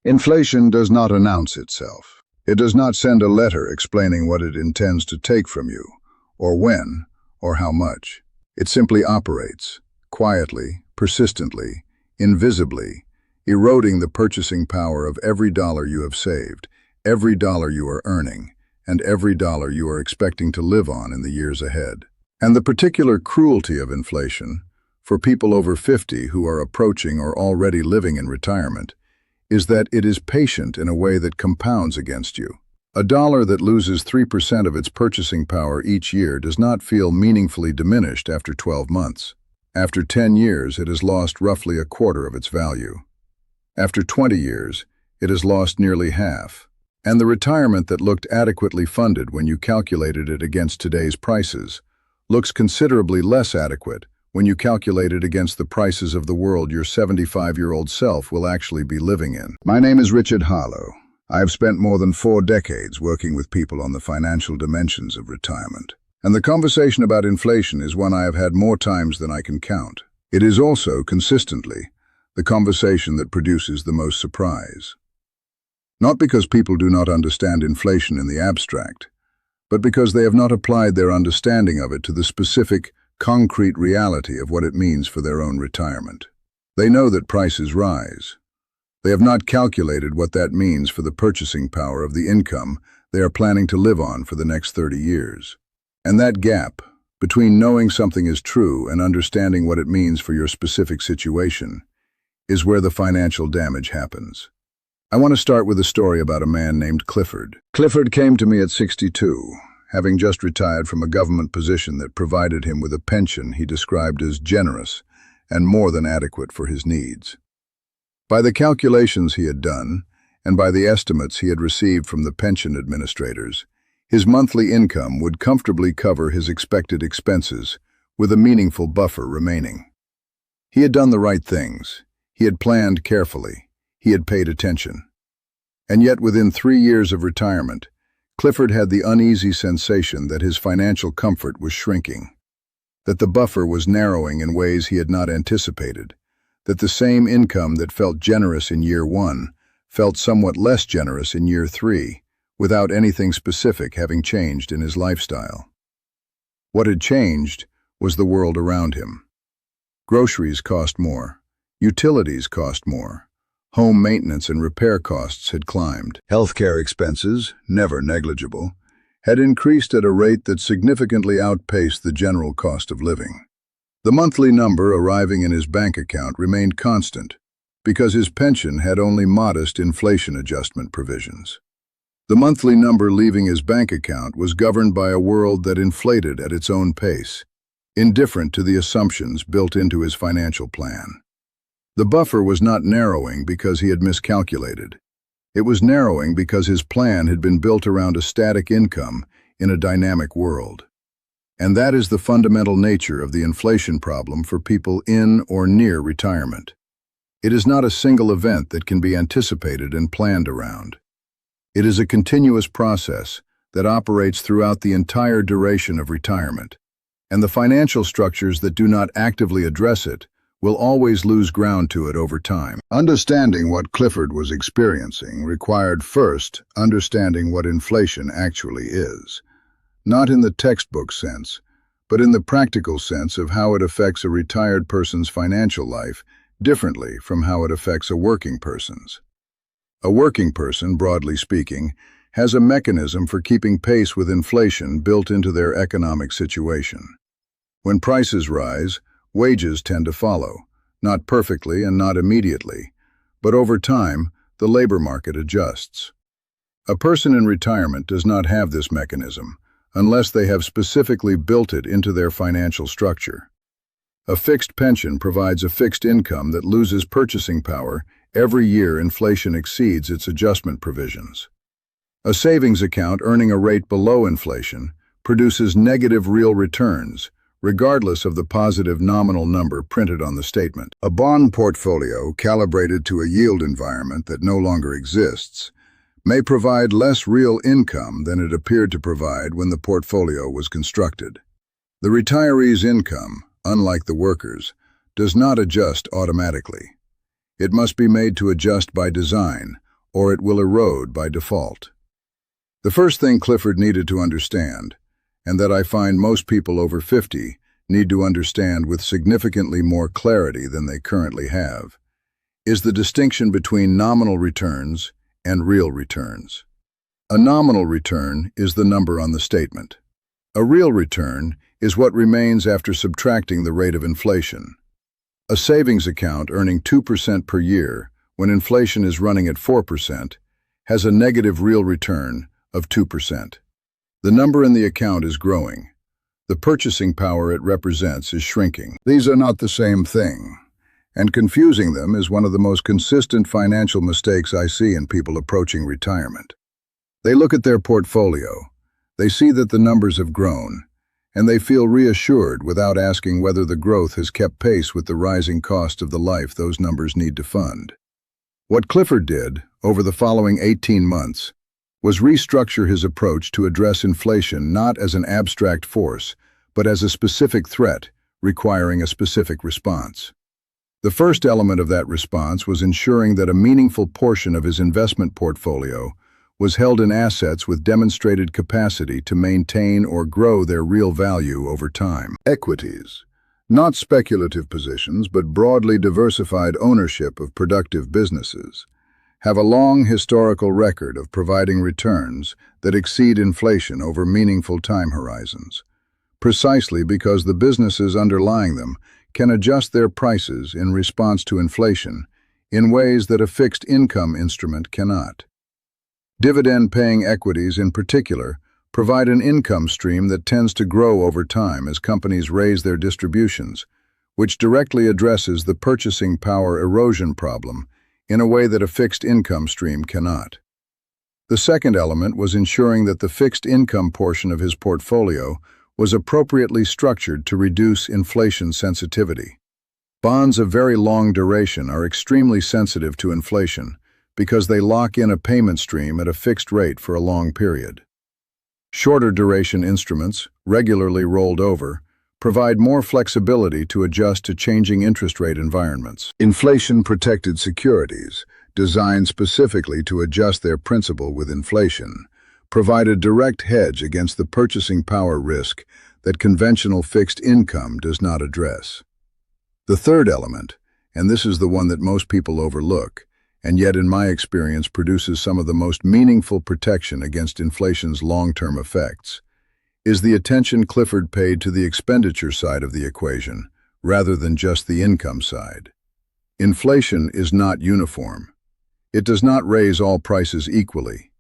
Inflation does not announce itself. It does not send a letter explaining what it intends to take from you, or when, or how much. It simply operates, quietly, persistently, invisibly, eroding the purchasing power of every dollar you have saved, every dollar you are earning, and every dollar you are expecting to live on in the years ahead. And the particular cruelty of inflation, for people over 50 who are approaching or already living in retirement, is that it is patient in a way that compounds against you. A dollar that loses 3% of its purchasing power each year does not feel meaningfully diminished after 12 months. After 10 years, it has lost roughly a quarter of its value. After 20 years, it has lost nearly half. And the retirement that looked adequately funded when you calculated it against today's prices looks considerably less adequate when you calculate it against the prices of the world your 75-year-old self will actually be living in. My name is Richard Harlow. I have spent more than 4 decades working with people on the financial dimensions of retirement. And the conversation about inflation is one I have had more times than I can count. It is also, consistently, the conversation that produces the most surprise. Not because people do not understand inflation in the abstract, but because they have not applied their understanding of it to the specific, concrete reality of what it means for their own retirement. They know that prices rise. They have not calculated what that means for the purchasing power of the income they are planning to live on for the next 30 years. And that gap, between knowing something is true and understanding what it means for your specific situation, is where the financial damage happens. I want to start with a story about a man named Clifford. Clifford came to me at 62, having just retired from a government position that provided him with a pension he described as generous and more than adequate for his needs. By the calculations he had done, and by the estimates he had received from the pension administrators, his monthly income would comfortably cover his expected expenses, with a meaningful buffer remaining. He had done the right things. He had planned carefully. He had paid attention. And yet within 3 years of retirement, Clifford had the uneasy sensation that his financial comfort was shrinking, that the buffer was narrowing in ways he had not anticipated, that the same income that felt generous in year 1 felt somewhat less generous in year 3, without anything specific having changed in his lifestyle. What had changed was the world around him. Groceries cost more. Utilities cost more. Home maintenance and repair costs had climbed. Healthcare expenses, never negligible, had increased at a rate that significantly outpaced the general cost of living. The monthly number arriving in his bank account remained constant because his pension had only modest inflation adjustment provisions. The monthly number leaving his bank account was governed by a world that inflated at its own pace, indifferent to the assumptions built into his financial plan. The buffer was not narrowing because he had miscalculated. It was narrowing because his plan had been built around a static income in a dynamic world. And that is the fundamental nature of the inflation problem for people in or near retirement. It is not a single event that can be anticipated and planned around. It is a continuous process that operates throughout the entire duration of retirement, and the financial structures that do not actively address it will always lose ground to it over time. Understanding what Clifford was experiencing required first understanding what inflation actually is, not in the textbook sense, but in the practical sense of how it affects a retired person's financial life differently from how it affects a working person's. A working person, broadly speaking, has a mechanism for keeping pace with inflation built into their economic situation. When prices rise, wages tend to follow, not perfectly and not immediately, but over time, the labor market adjusts. A person in retirement does not have this mechanism unless they have specifically built it into their financial structure. A fixed pension provides a fixed income that loses purchasing power every year inflation exceeds its adjustment provisions. A savings account earning a rate below inflation produces negative real returns, regardless of the positive nominal number printed on the statement. A bond portfolio calibrated to a yield environment that no longer exists may provide less real income than it appeared to provide when the portfolio was constructed. The retiree's income, unlike the worker's, does not adjust automatically. It must be made to adjust by design, or it will erode by default. The first thing Clifford needed to understand, and that I find most people over 50 need to understand with significantly more clarity than they currently have, is the distinction between nominal returns and real returns. A nominal return is the number on the statement. A real return is what remains after subtracting the rate of inflation. A savings account earning 2% per year when inflation is running at 4% has a negative real return of 2%. The number in the account is growing. The purchasing power it represents is shrinking. These are not the same thing, and confusing them is one of the most consistent financial mistakes I see in people approaching retirement. They look at their portfolio, they see that the numbers have grown, and they feel reassured without asking whether the growth has kept pace with the rising cost of the life those numbers need to fund. What Clifford did, over the following 18 months, was restructure his approach to address inflation not as an abstract force, but as a specific threat requiring a specific response. The first element of that response was ensuring that a meaningful portion of his investment portfolio was held in assets with demonstrated capacity to maintain or grow their real value over time. Equities, not speculative positions, but broadly diversified ownership of productive businesses, have a long historical record of providing returns that exceed inflation over meaningful time horizons, precisely because the businesses underlying them can adjust their prices in response to inflation in ways that a fixed income instrument cannot. Dividend-paying equities, in particular, provide an income stream that tends to grow over time as companies raise their distributions, which directly addresses the purchasing power erosion problem in a way that a fixed income stream cannot. The second element was ensuring that the fixed income portion of his portfolio was appropriately structured to reduce inflation sensitivity. Bonds of very long duration are extremely sensitive to inflation because they lock in a payment stream at a fixed rate for a long period. Shorter duration instruments, regularly rolled over, provide more flexibility to adjust to changing interest rate environments. Inflation-protected securities, designed specifically to adjust their principal with inflation, provide a direct hedge against the purchasing power risk that conventional fixed income does not address. The third element, and this is the one that most people overlook, and yet in my experience produces some of the most meaningful protection against inflation's long-term effects, is the attention Clifford paid to the expenditure side of the equation, rather than just the income side. Inflation is not uniform. It does not raise all prices equally.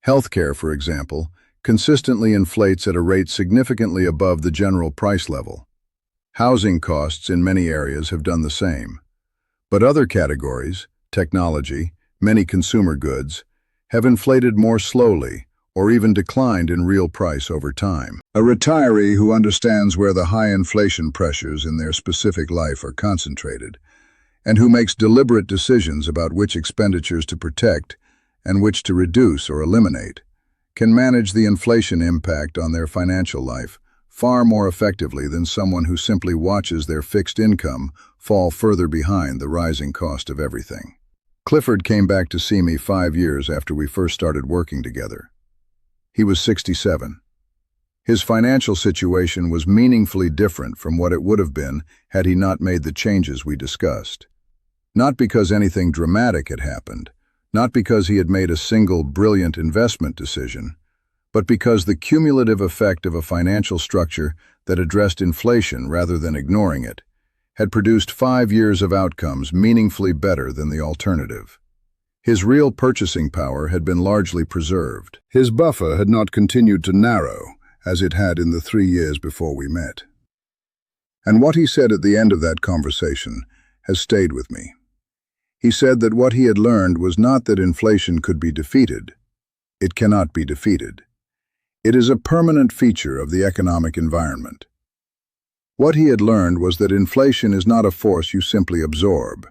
Healthcare, for example, consistently inflates at a rate significantly above the general price level. Housing costs in many areas have done the same. But other categories, technology, many consumer goods, have inflated more slowly or even declined in real price over time. A retiree who understands where the high inflation pressures in their specific life are concentrated, and who makes deliberate decisions about which expenditures to protect and which to reduce or eliminate, can manage the inflation impact on their financial life far more effectively than someone who simply watches their fixed income fall further behind the rising cost of everything. Clifford came back to see me 5 years after we first started working together. He was 67. His financial situation was meaningfully different from what it would have been had he not made the changes we discussed. Not because anything dramatic had happened, not because he had made a single brilliant investment decision, but because the cumulative effect of a financial structure that addressed inflation rather than ignoring it had produced 5 years of outcomes meaningfully better than the alternative. His real purchasing power had been largely preserved. His buffer had not continued to narrow as it had in the 3 years before we met. And what he said at the end of that conversation has stayed with me. He said that what he had learned was not that inflation could be defeated. It cannot be defeated. It is a permanent feature of the economic environment. What he had learned was that inflation is not a force you simply absorb.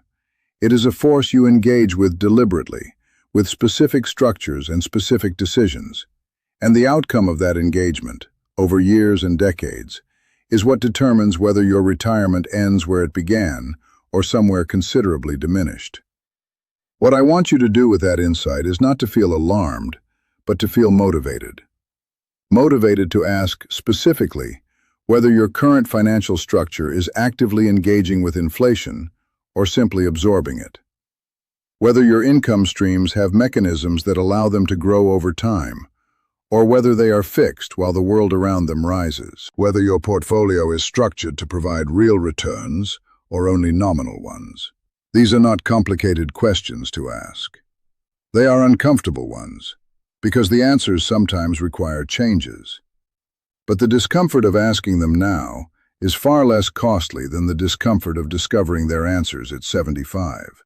It is a force you engage with deliberately, with specific structures and specific decisions. And the outcome of that engagement, over years and decades, is what determines whether your retirement ends where it began or somewhere considerably diminished. What I want you to do with that insight is not to feel alarmed, but to feel motivated. Motivated to ask specifically whether your current financial structure is actively engaging with inflation or simply absorbing it. Whether your income streams have mechanisms that allow them to grow over time, or whether they are fixed while the world around them rises. Whether your portfolio is structured to provide real returns or only nominal ones. These are not complicated questions to ask. They are uncomfortable ones, because the answers sometimes require changes. But the discomfort of asking them now is far less costly than the discomfort of discovering their answers at 75.